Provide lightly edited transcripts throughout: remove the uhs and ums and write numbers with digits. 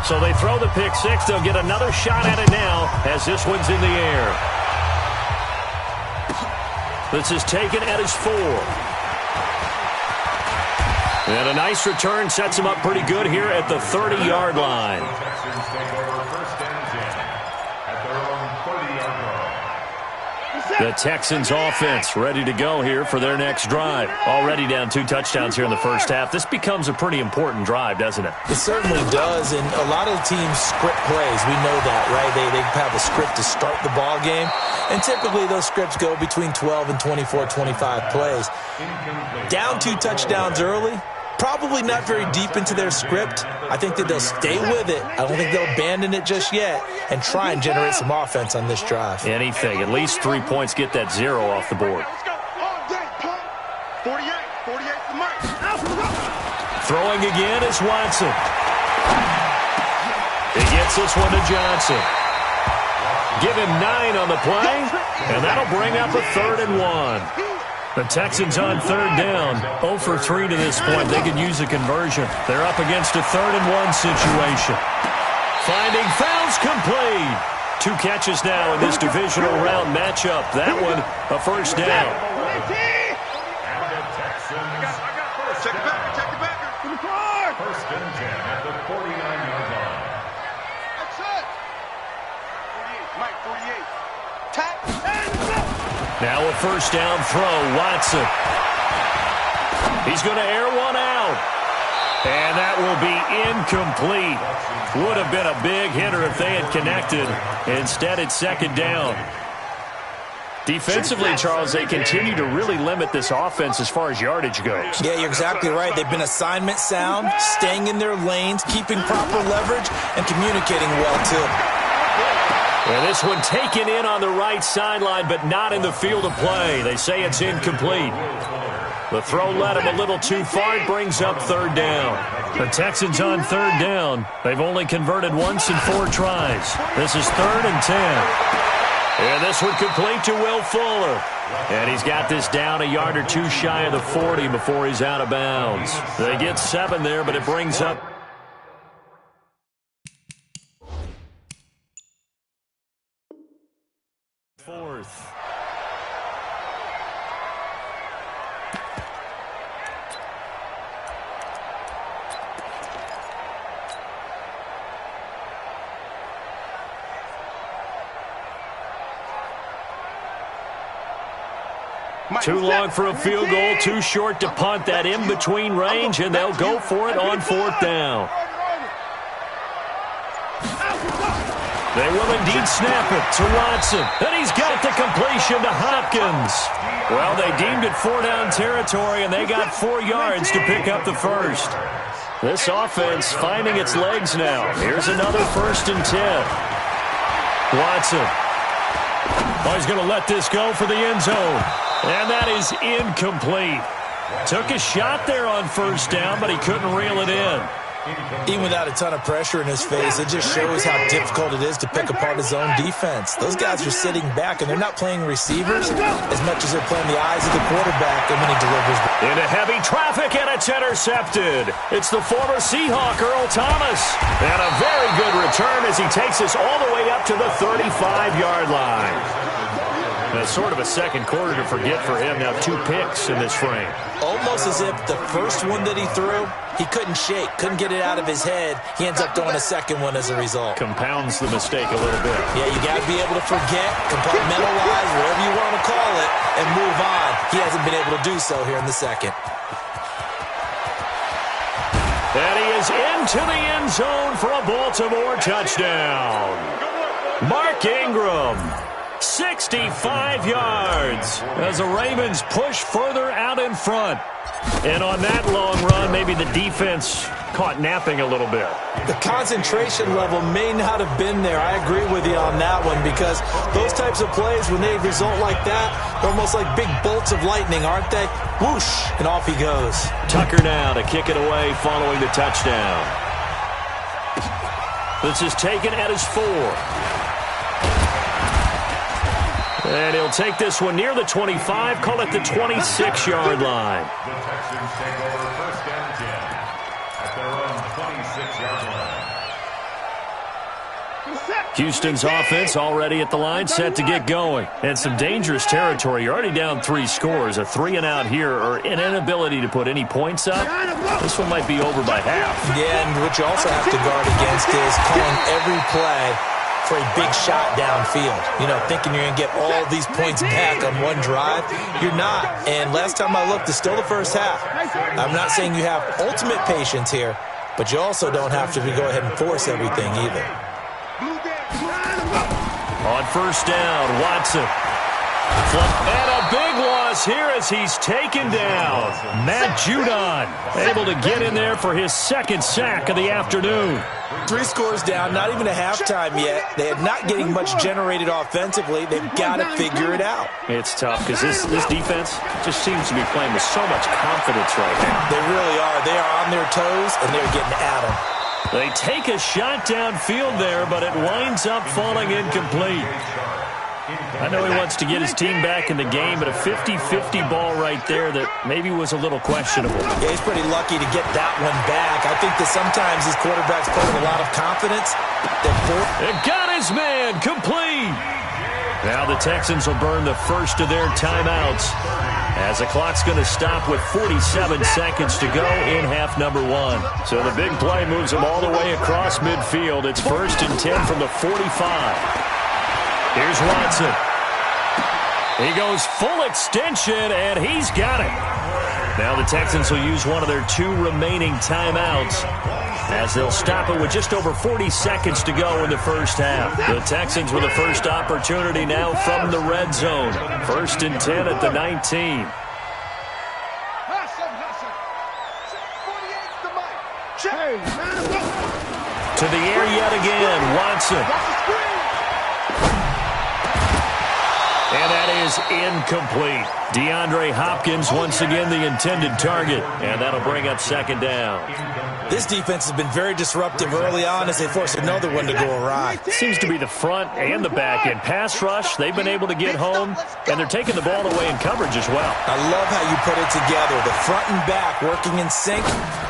So they throw the pick six. They'll get another shot at it now as this one's in the air. This is taken at his 4. And a nice return sets him up pretty good here at the 30-yard line. The Texans offense ready to go here for their next drive. Already down 2 touchdowns here in the first half. This becomes a pretty important drive, doesn't it? It certainly does, and a lot of teams script plays. We know that, right? They have a script to start the ball game, and typically those scripts go between 12 and 24, 25 plays. Down 2 touchdowns early, probably not very deep into their script. I think that they'll stay with it. I don't think they'll abandon it just yet and try and generate some offense on this drive. Anything. At least 3 points, get that 0 off the board. Throwing again is Watson. He gets this one to Johnson. Give him 9 on the play, and that'll bring up a 3rd and 1. The Texans on 3rd down, 0 for 3 to this point. They could use a conversion. They're up against a 3rd and 1 situation. Finding fouls complete. 2 catches now in this divisional round matchup. That one, a first down. Check it back. First and 10 at the 49-yard line. That's it. 48, Mike, 48. Tap. Now a first down throw, Watson. He's going to air one out. And that will be incomplete. Would have been a big hitter if they had connected. Instead, it's 2nd down. Defensively, Charles, they continue to really limit this offense as far as yardage goes. Yeah, you're exactly right. They've been assignment sound, staying in their lanes, keeping proper leverage, and communicating well, too. And this one taken in on the right sideline, but not in the field of play. They say it's incomplete. The throw led him a little too far. It brings up 3rd down. The Texans on 3rd down. They've only converted once in 4 tries. This is 3rd and 10. And this one complete to Will Fuller. And he's got this down a yard or 2 shy of the 40 before he's out of bounds. They get 7 there, but it brings up 4th. Too long for a field goal, too short to punt. That in-between range, and they'll go for it on 4th down. They will indeed snap it to Watson. And he's got the completion to Hopkins. Well, they deemed it 4-down territory, and they got 4 yards to pick up the first. This offense finding its legs now. Here's another 1st and 10. Watson. Oh, he's going to let this go for the end zone. And that is incomplete. Took a shot there on 1st down, but he couldn't reel it in. Even without a ton of pressure in his face, it just shows how difficult it is to pick apart his own defense. Those guys are sitting back, and they're not playing receivers as much as they're playing the eyes of the quarterback, and when he delivers. Into heavy traffic, and it's intercepted. It's the former Seahawk, Earl Thomas. And a very good return as he takes us all the way up to the 35-yard line. That's sort of a second quarter to forget for him. Now 2 picks in this frame. Almost as if the first one that he threw, he couldn't shake, couldn't get it out of his head. He ends up throwing a second one as a result. Compounds the mistake a little bit. Yeah, you got to be able to forget, compartmentalize, whatever you want to call it, and move on. He hasn't been able to do so here in the second. And he is into the end zone for a Baltimore touchdown. Mark Ingram. 65 yards as the Ravens push further out in front. And on that long run, maybe the defense caught napping a little bit. The concentration level may not have been there. I agree with you on that one because those types of plays, when they result like that, they're almost like big bolts of lightning, aren't they? Whoosh, and off he goes. Tucker now to kick it away following the touchdown. This is taken at his 4. And he'll take this one near the 25, call it the 26-yard line. The Texans take over 1st and 10 at their own 26-yard line. Houston's offense already at the line, set to get going. And some dangerous territory. You're already down 3 scores. A 3-and-out here, or an inability to put any points up. This one might be over by half. Yeah, and what you also have to guard against is calling every play for a big shot downfield. You know, thinking you're going to get all these points back on one drive. You're not. And last time I looked, it's still the first half. I'm not saying you have ultimate patience here, but you also don't have to go ahead and force everything either. On first down, Watson. And a big loss here as he's taken down. Matt Judon able to get in there for his second sack of the afternoon. 3 scores down, not even a halftime yet. They are not getting much generated offensively. They've got to figure it out. It's tough because this defense just seems to be playing with so much confidence right now. They really are. They are on their toes, and they're getting at them. They take a shot downfield there, but it winds up falling incomplete. I know he wants to get his team back in the game, but a 50-50 ball right there that maybe was a little questionable. Yeah, he's pretty lucky to get that one back. I think that sometimes his quarterbacks play with a lot of confidence. It got his man complete. Now the Texans will burn the first of their timeouts as the clock's going to stop with 47 seconds to go in half number 1. So the big play moves them all the way across midfield. It's 1st and 10 from the 45. Here's Watson. He goes full extension, and he's got it. Now the Texans will use one of their 2 remaining timeouts as they'll stop it with just over 40 seconds to go in the first half. The Texans with the first opportunity now from the red zone. 1st and 10 at the 19. To the air yet again, Watson. And that is incomplete. DeAndre Hopkins once again the intended target. And that'll bring up 2nd down. This defense has been very disruptive early on as they force another one to go awry. Seems to be the front and the back end. Pass rush, they've been able to get home, and they're taking the ball away in coverage as well. I love how you put it together. The front and back working in sync,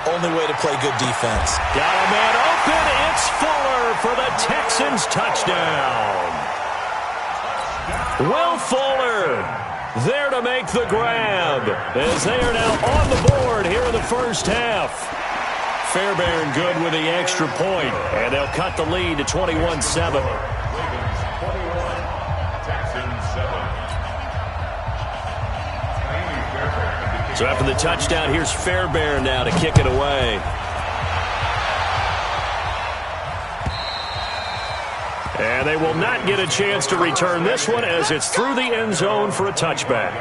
only way to play good defense. Got a man open. It's Fuller for the Texans touchdown. Will Fuller there to make the grab as they are now on the board here in the first half. Fairbairn good with the extra point, and they'll cut the lead to 21-7. So after the touchdown, here's Fairbairn now to kick it away. And they will not get a chance to return this one as it's through the end zone for a touchback.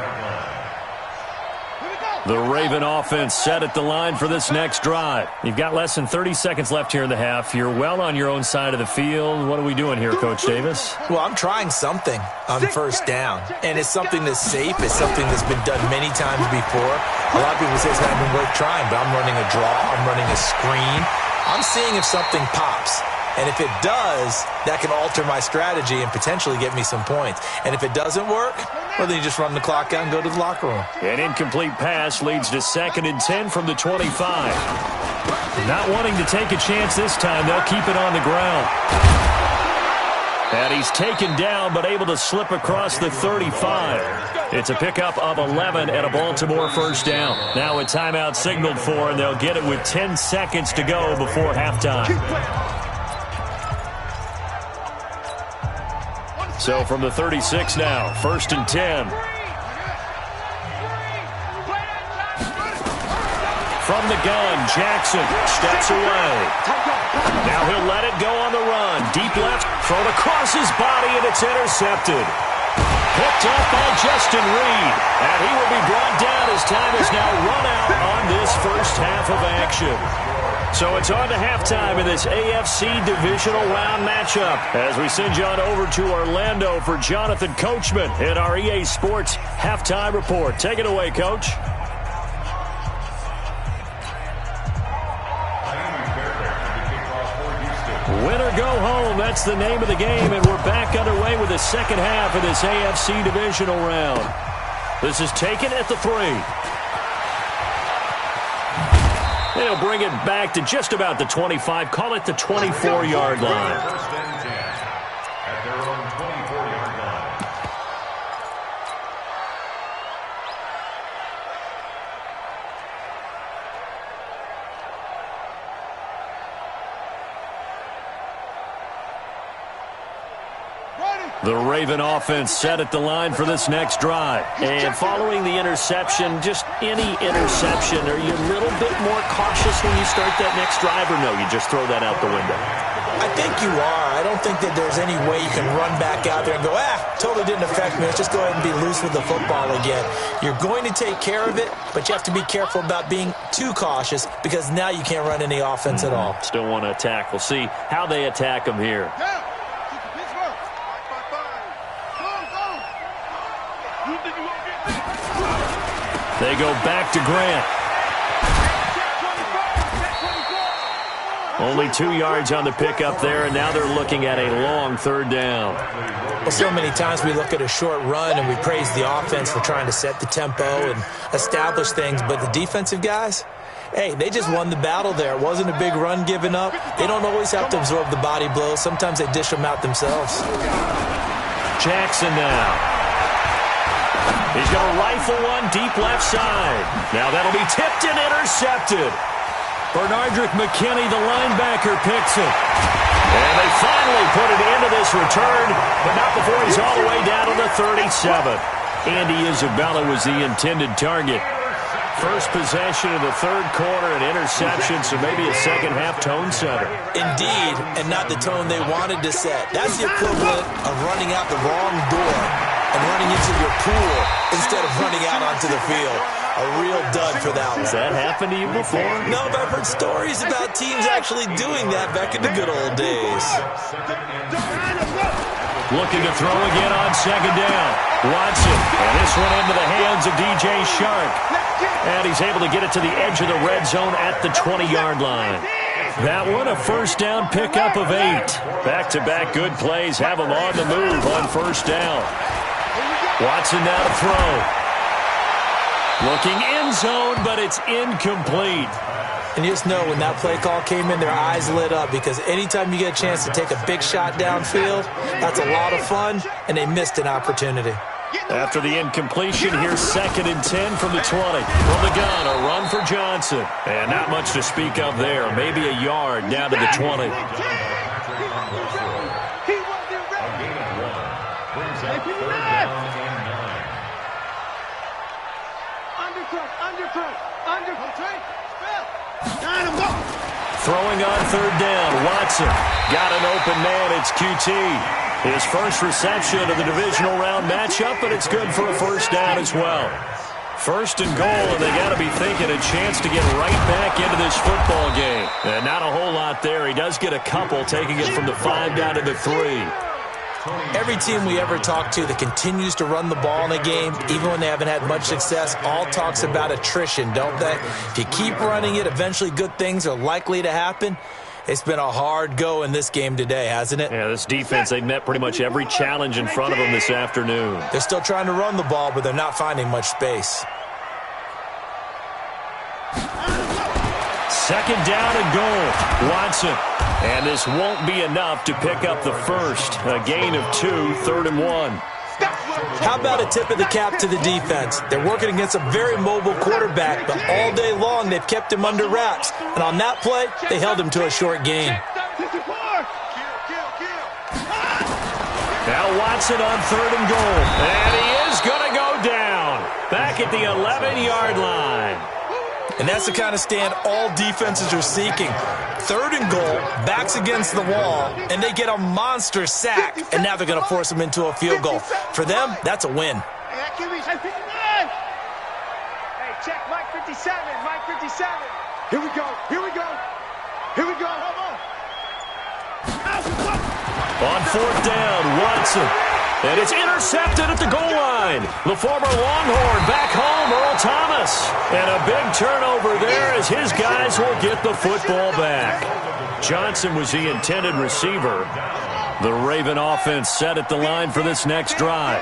The Raven offense set at the line for this next drive. You've got less than 30 seconds left here in the half. You're well on your own side of the field. What are we doing here, Coach Davis? Well, I'm trying something on first down. And it's something that's safe. It's something that's been done many times before. A lot of people say it's not even worth trying, but I'm running a draw. I'm running a screen. I'm seeing if something pops. And if it does, that can alter my strategy and potentially get me some points. And if it doesn't work, well, then you just run the clock out and go to the locker room. An incomplete pass leads to 2nd and 10 from the 25. Not wanting to take a chance this time, they'll keep it on the ground. And he's taken down, but able to slip across the 35. It's a pickup of 11 and a Baltimore first down. Now a timeout signaled for, and they'll get it with 10 seconds to go before halftime. So from the 36 now, 1st and 10. From the gun, Jackson steps away. Now he'll let it go on the run. Deep left, thrown across his body, and it's intercepted. Picked up by Justin Reed. And he will be brought down as time is now run out on this first half of action. So it's on to halftime in this AFC Divisional Round matchup as we send you on over to Orlando for Jonathan Coachman in our EA Sports Halftime Report. Take it away, Coach. Win or go home, that's the name of the game, and we're back underway with the second half of this AFC Divisional Round. This is taken at the 3. They'll bring it back to just about the 25. Call it the 24-yard line. The Raven offense set at the line for this next drive. And following the interception, just any interception, are you a little bit more cautious when you start that next drive, or no, you just throw that out the window? I think you are. I don't think that there's any way you can run back out there and go, totally didn't affect me. Let's just go ahead and be loose with the football again. You're going to take care of it, but you have to be careful about being too cautious because now you can't run any offense at all. Still want to attack. We'll see how they attack them here. They go back to Grant. Only 2 yards on the pickup there, and now they're looking at a long third down. Well, so many times we look at a short run and we praise the offense for trying to set the tempo and establish things, but the defensive guys, hey, they just won the battle there. It wasn't a big run given up. They don't always have to absorb the body blows. Sometimes they dish them out themselves. Jackson now. He's going to rifle one deep left side. Now that'll be tipped and intercepted. Bernardrick McKinney, the linebacker, picks it. And they finally put it into this return, but not before he's all the way down to the 37. Andy Isabella was the intended target. First possession of the third quarter, an interception, so maybe a second-half tone setter. Indeed, and not the tone they wanted to set. That's the equivalent of running out the wrong door and running into your pool instead of running out onto the field. A real dud for that one. Has that happened to you before? No, but I've heard stories about teams actually doing that back in the good old days. Looking to throw again on second down. Watson, and this one into the hands of DJ Shark. And he's able to get it to the edge of the red zone at the 20-yard line. That one, a first down pickup of 8. Back-to-back good plays have him on the move on first down. Watson now to throw. Looking end zone, but it's incomplete. And you just know when that play call came in, their eyes lit up because anytime you get a chance to take a big shot downfield, that's a lot of fun, and they missed an opportunity. After the incompletion, here's 2nd and 10 from the 20. From the gun, a run for Johnson. And not much to speak of there. Maybe a yard down to the 20. Throwing on third down, Watson. Got an open man, it's QT. His first reception of the divisional round matchup, but it's good for a first down as well. First and goal, and they got to be thinking a chance to get right back into this football game. And not a whole lot there. He does get a couple, taking it from the 5 down to the 3. Every team we ever talk to that continues to run the ball in a game, even when they haven't had much success, all talks about attrition, don't they? If you keep running it, eventually good things are likely to happen. It's been a hard go in this game today, hasn't it? Yeah, this defense, they've met pretty much every challenge in front of them this afternoon. They're still trying to run the ball, but they're not finding much space. Second down and goal. Watson. And this won't be enough to pick up the first. A gain of 2, 3rd and 1. How about a tip of the cap to the defense? They're working against a very mobile quarterback, but all day long they've kept him under wraps. And on that play, they held him to a short gain. Now Watson on 3rd and goal. And he is going to go down. Back at the 11-yard line. And that's the kind of stand all defenses are seeking. 3rd and goal, backs against the wall, and they get a monster sack, and now they're going to force them into a field goal. For them, that's a win. Hey, check Mike 57, Mike 57. Here we go, here we go, here we go. On 4th down, Watson. And it's intercepted at the goal line. The former Longhorn back home, Earl Thomas. And a big turnover there as his guys will get the football back. Johnson was the intended receiver. The Raven offense set at the line for this next drive.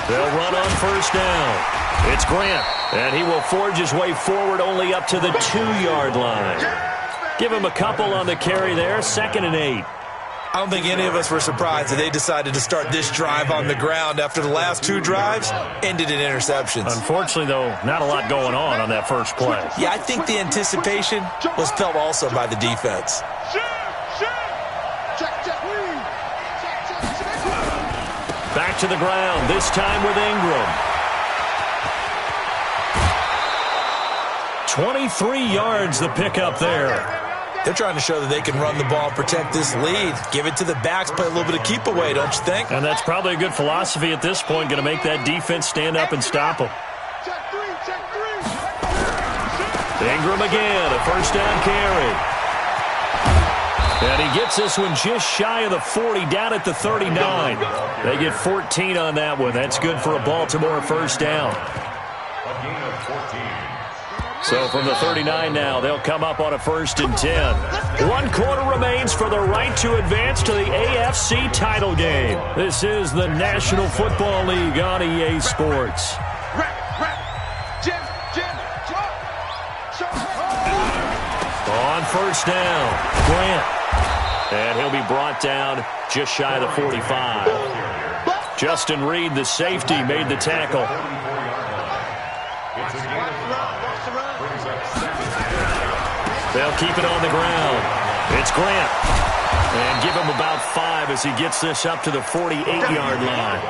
They'll run on first down. It's Grant, and he will forge his way forward only up to the 2-yard line. Give him a couple on the carry there, 2nd and 8. I don't think any of us were surprised that they decided to start this drive on the ground after the last 2 drives ended in interceptions. Unfortunately, though, not a lot going on that first play. Yeah, I think the anticipation was felt also by the defense. Check. back to the ground, this time with Ingram. 23 yards the pickup there. They're trying to show that they can run the ball and protect this lead. Give it to the backs, play a little bit of keep away, don't you think? And that's probably a good philosophy at this point, going to make that defense stand up and stop them. Ingram again, a first down carry. And he gets this one just shy of the 40, down at the 39. They get 14 on that one. That's good for a Baltimore first down. So from the 39 now, they'll come up on a 1st and 10. 1 quarter remains for the right to advance to the AFC title game. This is the National Football League on EA Sports. On 1st down, Grant. And he'll be brought down just shy of the 45. Justin Reed, the safety, made the tackle. They'll keep it on the ground. It's Grant. And give him about 5 as he gets this up to the 48-yard line.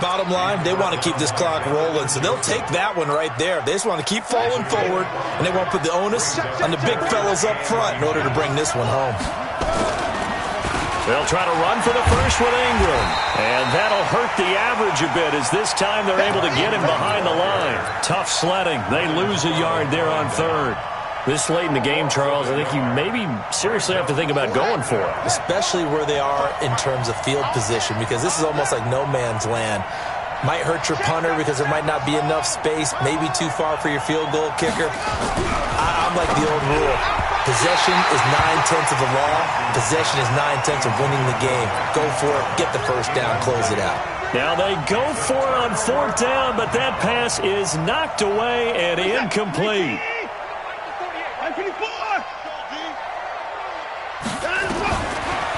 Bottom line, they want to keep this clock rolling, so they'll take that one right there. They just want to keep falling forward, and they want to put the onus on the big fellas up front in order to bring this one home. They'll try to run for the first with Ingram. And that'll hurt the average a bit as this time they're able to get him behind the line. Tough sledding. They lose a yard there on 3rd. This late in the game, Charles, I think you maybe seriously have to think about going for it. Especially where they are in terms of field position, because this is almost like no man's land. Might hurt your punter because there might not be enough space, maybe too far for your field goal kicker. I'm like the old rule. Possession is 9/10 of the law. Possession is 9/10 of winning the game. Go for it, get the first down, close it out. Now they go for it on 4th down, but that pass is knocked away and incomplete.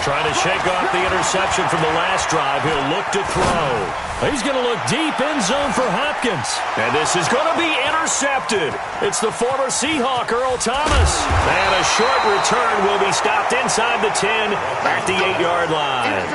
Trying to shake off the interception from the last drive. He'll look to throw. He's going to look deep in zone for Hopkins. And this is going to be intercepted. It's the former Seahawk, Earl Thomas. And a short return will be stopped inside the 10 at the 8-yard line.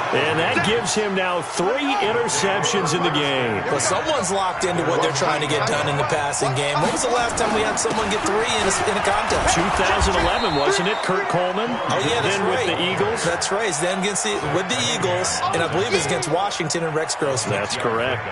And that gives him now 3 interceptions in the game. Well, someone's locked into what they're trying to get done in the passing game. When was the last time we had someone get 3 in a contest? 2011, wasn't it? Kurt Coleman. Oh, yeah, that's then right. With the Eagles. That's right. Then with the Eagles, and I believe it's against Washington and Rex Grossman. That's correct.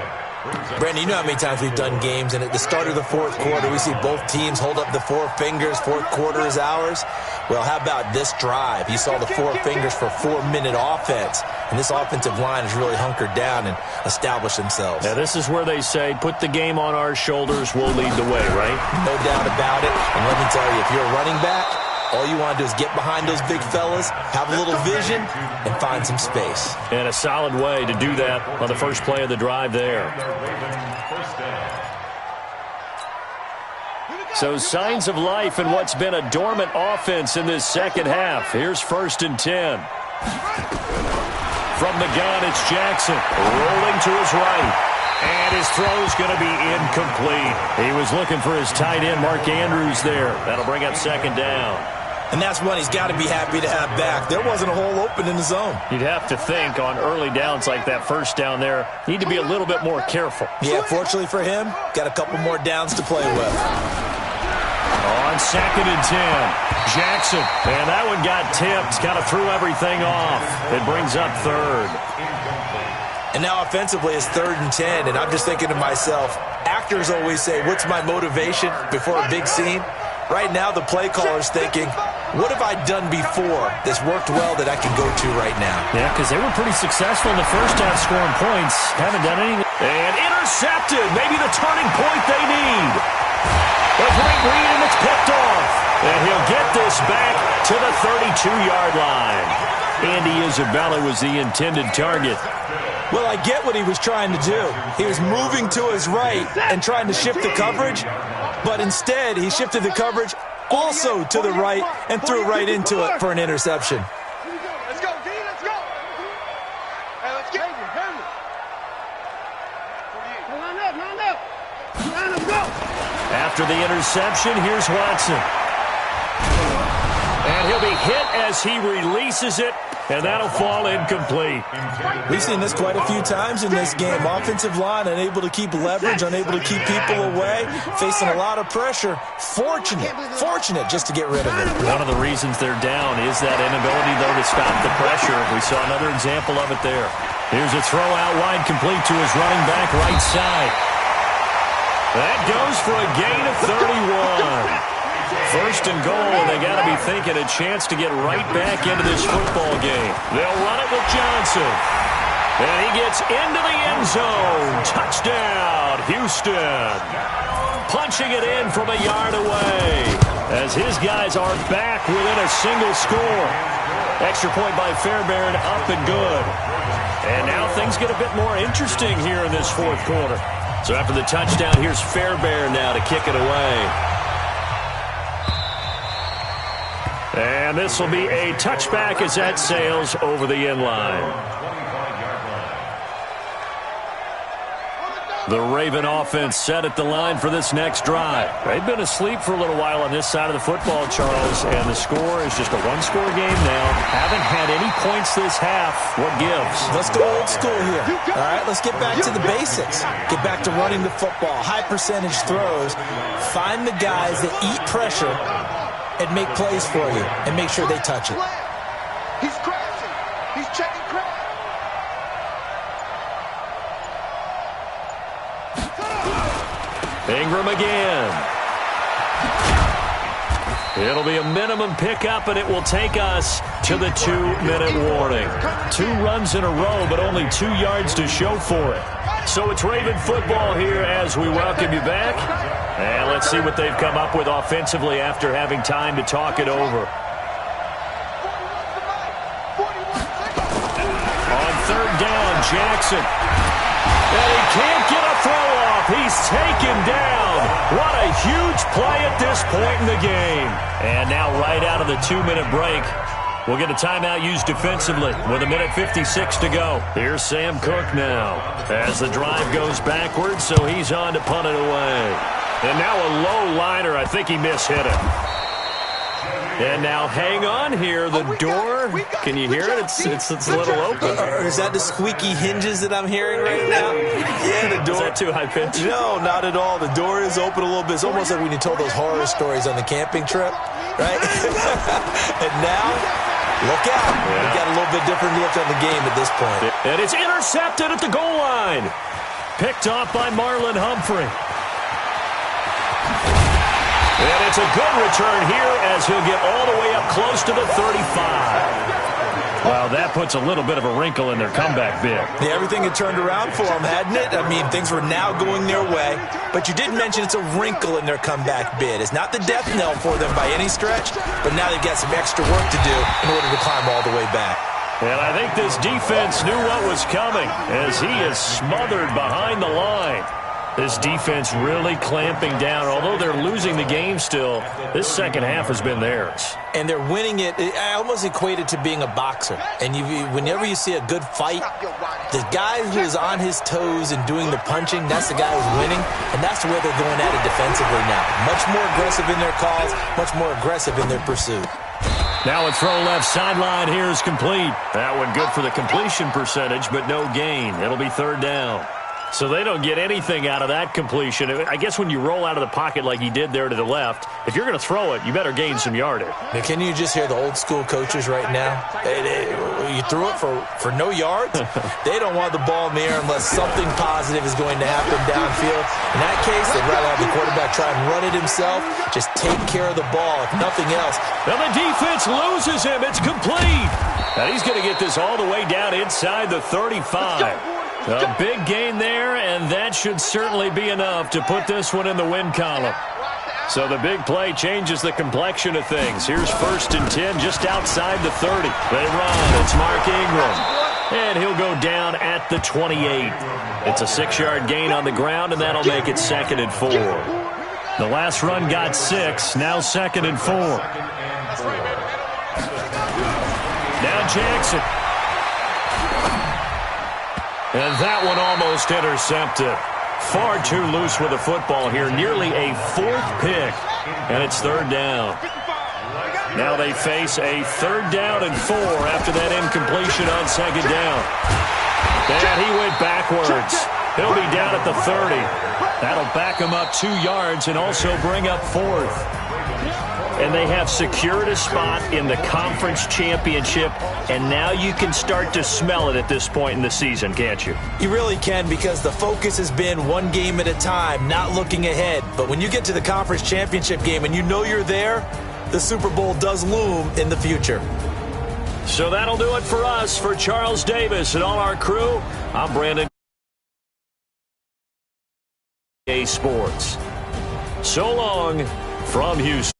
Brandon, you know how many times we've done games, and at the start of the 4th quarter, we see both teams hold up the 4 fingers, 4th quarter is ours. Well, how about this drive? You saw the 4 fingers for 4-minute offense, and this offensive line has really hunkered down and established themselves. Now, this is where they say, put the game on our shoulders, we'll lead the way, right? No doubt about it, and let me tell you, if you're a running back, all you want to do is get behind those big fellas, have a little vision, and find some space. And a solid way to do that on the first play of the drive there. So signs of life in what's been a dormant offense in this second half. Here's 1st and 10. From the gun, it's Jackson rolling to his right. And his throw's going to be incomplete. He was looking for his tight end, Mark Andrews, there. That'll bring up 2nd down. And that's one he's got to be happy to have back. There wasn't a hole open in the zone. You'd have to think on early downs like that first down there, need to be a little bit more careful. Yeah, fortunately for him, got a couple more downs to play with. On 2nd and 10, Jackson. And that one got tipped, kind of threw everything off. It brings up 3rd. And now offensively it's 3rd and 10, and I'm just thinking to myself, actors always say, what's my motivation before a big scene? Right now the play caller's thinking, what have I done before that's worked well that I can go to right now? Yeah, because they were pretty successful in the first half scoring points. Haven't done anything. And intercepted. Maybe the turning point they need. A great read, and it's picked off. And he'll get this back to the 32-yard line. Andy Isabella was the intended target. Well, I get what he was trying to do. He was moving to his right and trying to shift the coverage, but instead he shifted the coverage also to the right and threw right into it for an interception. Let's go, D, let's go. Hey, let's get it. Line up, go. After the interception, here's Watson. And he'll be hit as he releases it and that'll fall incomplete. We've seen this quite a few times in this game. Offensive line unable to keep leverage, unable to keep people away, facing a lot of pressure. Fortunate just to get rid of it. One of the reasons they're down is that inability, though, to stop the pressure. We saw another example of it there. Here's a throw out wide, complete to his running back right side. That goes for a gain of 31. First and goal, and they got to be thinking a chance to get right back into this football game. They'll run it with Johnson. And he gets into the end zone. Touchdown, Houston. Punching it in from a yard away as his guys are back within a single score. Extra point by Fairbairn, up and good. And now things get a bit more interesting here in this fourth quarter. So after the touchdown, here's Fairbairn now to kick it away. And this will be a touchback as that sails over the end line. The Raven offense set at the line for this next drive. They've been asleep for a little while on this side of the football, Charles, and the score is just a one-score game now. Haven't had any points this half. What gives? Let's go old school here. All right, let's get back to the basics. Get back to running the football, high percentage throws. Find the guys that eat pressure and make plays for you, and make sure they touch it. He's crashing. He's checking crash. Ingram again. It'll be a minimum pickup, and it will take us to the 2-minute warning. 2 runs in a row, but only 2 yards to show for it. So it's Raven football here as we welcome you back. And let's see what they've come up with offensively after having time to talk it over. On third down, Jackson. And he can't get a throw off. He's taken down. What a huge play at this point in the game. And now right out of the 2-minute break, we'll get a timeout used defensively with 1:56 to go. Here's Sam Cook now as the drive goes backwards, so he's on to punt it away. And now a low liner. I think he mishit it. And now hang on here. The door, can you hear it? It's a little open. Or is that the squeaky hinges that I'm hearing right now? Yeah, the door. Is that too high pitched? No, not at all. The door is open a little bit. It's almost like when you told those horror stories on the camping trip, right? And now, look out. Yeah. We've got a little bit different look on the game at this point. And it's intercepted at the goal line. Picked off by Marlon Humphrey. And it's a good return here as he'll get all the way up close to the 35. Wow, that puts a little bit of a wrinkle in their comeback bid. Yeah, everything had turned around for them, hadn't it? I mean, things were now going their way. But you did mention it's a wrinkle in their comeback bid. It's not the death knell for them by any stretch, but now they've got some extra work to do in order to climb all the way back. And I think this defense knew what was coming as he is smothered behind the line. This defense really clamping down. Although they're losing the game still, this second half has been theirs. And they're winning it. I almost equate it to being a boxer. And whenever you see a good fight, the guy who is on his toes and doing the punching, that's the guy who's winning. And that's the way they're going at it defensively now. Much more aggressive in their calls, much more aggressive in their pursuit. Now a throw left sideline here is complete. That one good for the completion percentage, but no gain. It'll be third down. So they don't get anything out of that completion. I guess when you roll out of the pocket like he did there to the left, if you're going to throw it, you better gain some yardage. Now, can you just hear the old school coaches right now? You threw it for no yards? They don't want the ball in the air unless something positive is going to happen downfield. In that case, they'd rather have the quarterback try and run it himself. Just take care of the ball, if nothing else. Now the defense loses him. It's complete. Now he's going to get this all the way down inside the 35. A big gain there, and that should certainly be enough to put this one in the win column. So the big play changes the complexion of things. Here's 1st and 10 just outside the 30. They run. It's Mark Ingram. And he'll go down at the 28. It's a 6-yard gain on the ground, and that'll make it 2nd and 4. The last run got 6. Now 2nd and 4. Now Jackson. And that one almost intercepted. Far too loose with the football here. Nearly a 4th pick. And it's 3rd down. Now they face a 3rd down and 4 after that incompletion on 2nd down. And he went backwards. He'll be down at the 30. That'll back him up 2 yards and also bring up 4th. And they have secured a spot in the conference championship, and now you can start to smell it at this point in the season, can't you? You really can, because the focus has been one game at a time, not looking ahead. But when you get to the conference championship game and you know you're there, the Super Bowl does loom in the future. So that'll do it for us. For Charles Davis and all our crew, I'm Brandon Sports. So long from Houston.